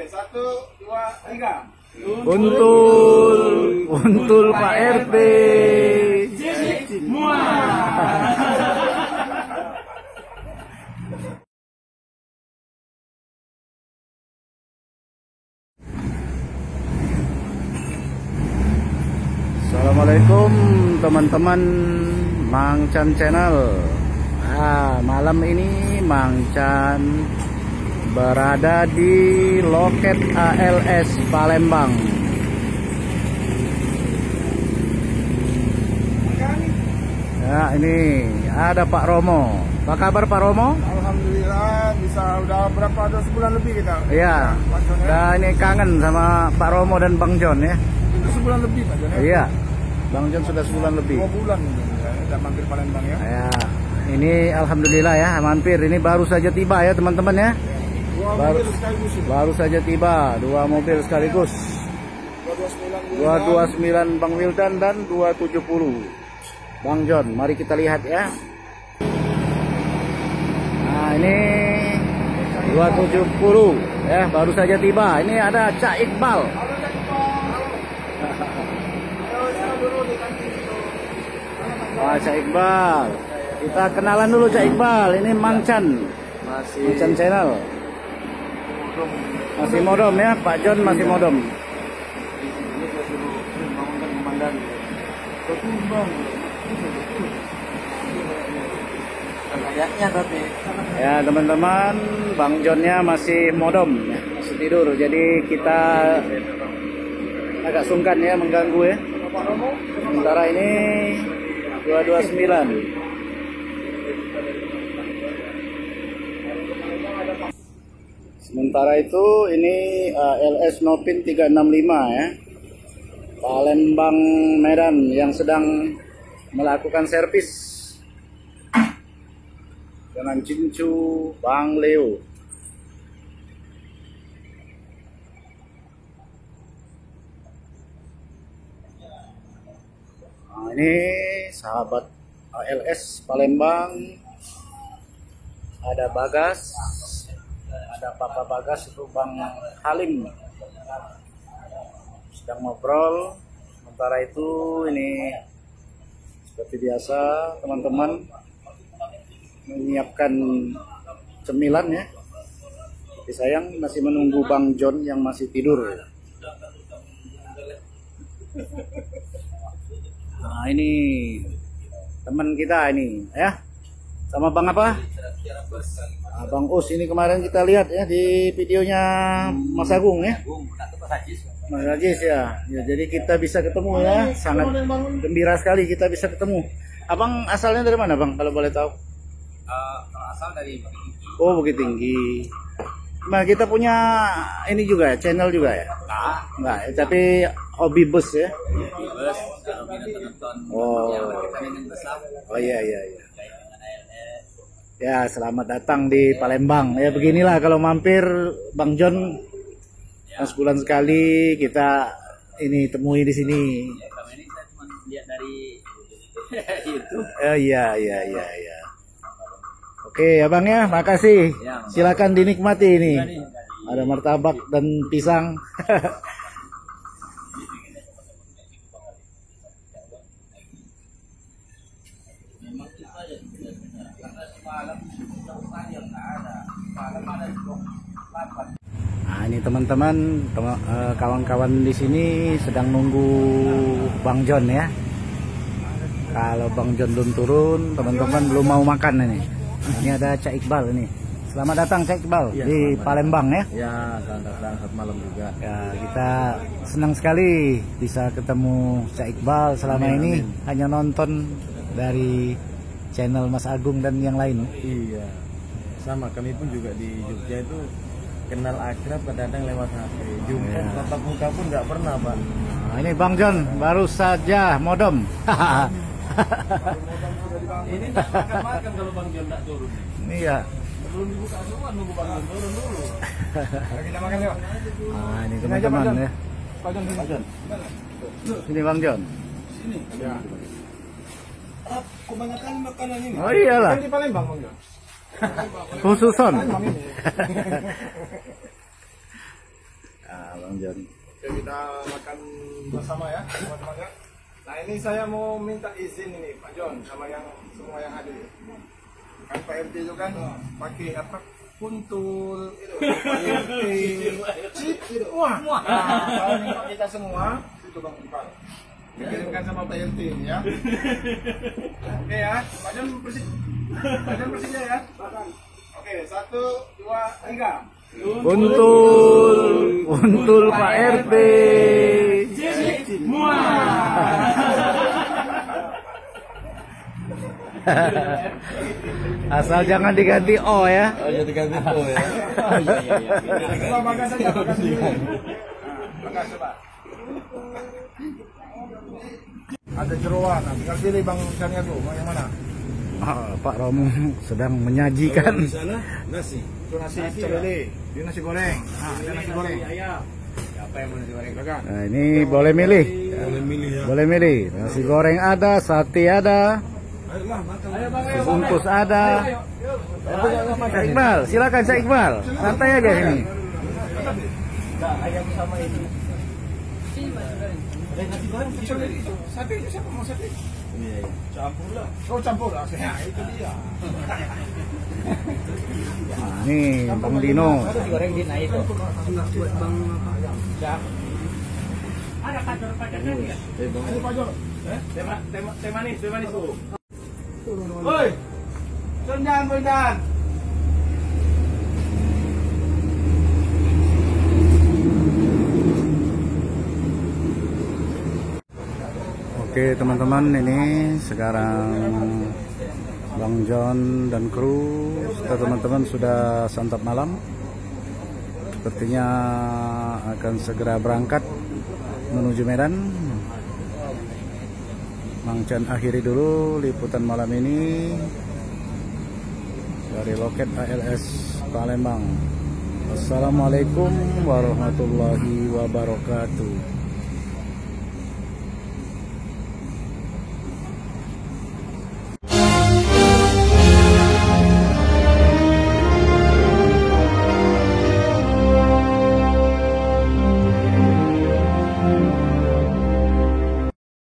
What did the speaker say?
1, 2, 3. Untul Pak RT. Assalamualaikum teman-teman Mang Chan Channel. Malam ini Mang Chan berada di loket ALS Palembang. Ya, ini ada Pak Romo. Apa kabar Pak Romo? Alhamdulillah, bisa udah berapa, ada sebulan lebih kita. Iya. Nah, ini kangen sama Pak Romo dan Bang John ya. Itu sebulan lebih Pak John. Iya. Bang John sudah sebulan lebih. 2 bulan ya, udah mampir Palembang ya. Ya, ini alhamdulillah ya mampir. Ini baru saja tiba ya teman-teman ya. Baru saja tiba 2 mobil sekaligus. 229 Bang Wildan dan 270 Bang John. Mari kita lihat ya. Nah, ini 270 ya, baru saja tiba. Ini ada Cak Iqbal. Wah, Cak Iqbal. Kita kenalan dulu Cak Iqbal. Ini Mang Chan. Mang Chan Channel. Masih modom ya, Pak John masih modom. Ya teman-teman, Bang Johnnya masih modom, ya, masih tidur. Jadi kita agak sungkan ya mengganggu ya. Sementara ini 229. Sementara itu ini LS Nopin 365 ya, Palembang Medan, yang sedang melakukan servis dengan Cincu Bang Leo. Nah, ini sahabat LS Palembang, ada Bagas. Ada Papa Bagas, itu Bang Halim sedang ngobrol. Sementara itu ini seperti biasa teman-teman menyiapkan cemilan ya. Tapi sayang masih menunggu Bang John yang masih tidur. Nah, ini teman kita ini ya, sama Bang apa? Bang Us, ini kemarin kita lihat ya di videonya Mas Agung ya. Mas Ajis ya. Ya, jadi kita bisa ketemu ya. Sangat gembira sekali kita bisa ketemu. Abang asalnya dari mana Bang kalau boleh tahu? Asal dari Bukit Tinggi. Oh, Bukit Tinggi. Nah, kita punya ini juga ya, channel juga ya? Enggak, tapi hobi bus ya. Bus, kalau minat nonton Oh. yang berkaitan dengan bus lah. Oh iya iya iya. Berkaitan dengan ALS. Ya, selamat datang di Palembang. Ya beginilah kalau mampir Bang John, sebulan sekali kita ini temui di sini. Ya, kami ini saya cuma lihat dari YouTube. Iya iya iya iya. Oke, Abang ya, makasih. Ya, Silakan dinikmati ini. Ada martabak dan pisang. Nah, ini teman-teman, kawan-kawan di sini sedang nunggu Bang John ya. Kalau Bang John belum turun, teman-teman belum mau makan ini. Ini ada Cak Iqbal ini. Selamat datang Cak Iqbal Ya, di Palembang ya. Ya, selamat datang malam juga. Ya, kita senang sekali bisa ketemu Cak Iqbal. Selama ini hanya nonton dari channel Mas Agung dan yang lain. Iya. Sama, kami pun juga di Jogja itu kenal akrab kadang-kadang lewat HP. Jumpa tatap muka pun nggak pernah, Pak. Nah, ini Bang John baru saja modom. Ini nggak makan kalau Bang John nggak turun. Iya. Belum dibuka semua, nunggu Bang John turun dulu. Kita makan yuk. Nah, ini teman-teman ya. Pak John, Pak John. Ini Bang John. Sini. Ya. Kebanyakan makanan ini. Oh iyalah. Kan di Palembang Bang John. Khususon. Palembang ini. Bang John. Oke, kita makan bersama ya teman-teman ya. Nah ini saya mau minta izin ini Pak John sama yang semua yang hadir. Kan Pak RT itu kan pakai apa? Kuntul itu. Chip itu. Wah. Nah, saya minta kita semua itu Bang Iqbal. Dikirimkan sama Pak RT ini ya. Oke ya, Pak John bersih. Pak John bersihnya ya. Oke, 1, 2, 3. Untul Pak RT. Asal jangan diganti O ya. Oh, jadi ganti O ya. Makan saja, makan sendiri. Makan coba. Ada jeroan, tinggal pilih Bang Sanyago, mau yang mana? Pak Romo sedang menyajikan. Di sana nasi. Itu nasi cebele, ini nasi goreng. Nah, ada nasi goreng. Siapa yang mau nasi goreng? Nah, ini boleh milih. Boleh milih ya. Boleh milih. Nasi goreng ada, sate ada, Ayolah makan. bungkus ada. Cak Iqbal, silakan Cak Iqbal. Santai aja ini. Ayam sama ini. Nasi goreng cebele itu. Sate itu siapa mau sate? Iya. Campur lah. Oh campur lah. Ya, itu dia. Nah, nih Bang Dino. Goreng di naik itu. Buat Bang ya. Ada kantor pajaknya dia. Ini Pak Jor. Teh manis tuh. Woi. Sundan. Oke teman-teman, ini sekarang Bang John dan kru serta teman-teman sudah santap malam. Sepertinya akan segera berangkat menuju Medan. Bang Chan akhiri dulu liputan malam ini dari loket ALS Palembang. Assalamualaikum warahmatullahi wabarakatuh.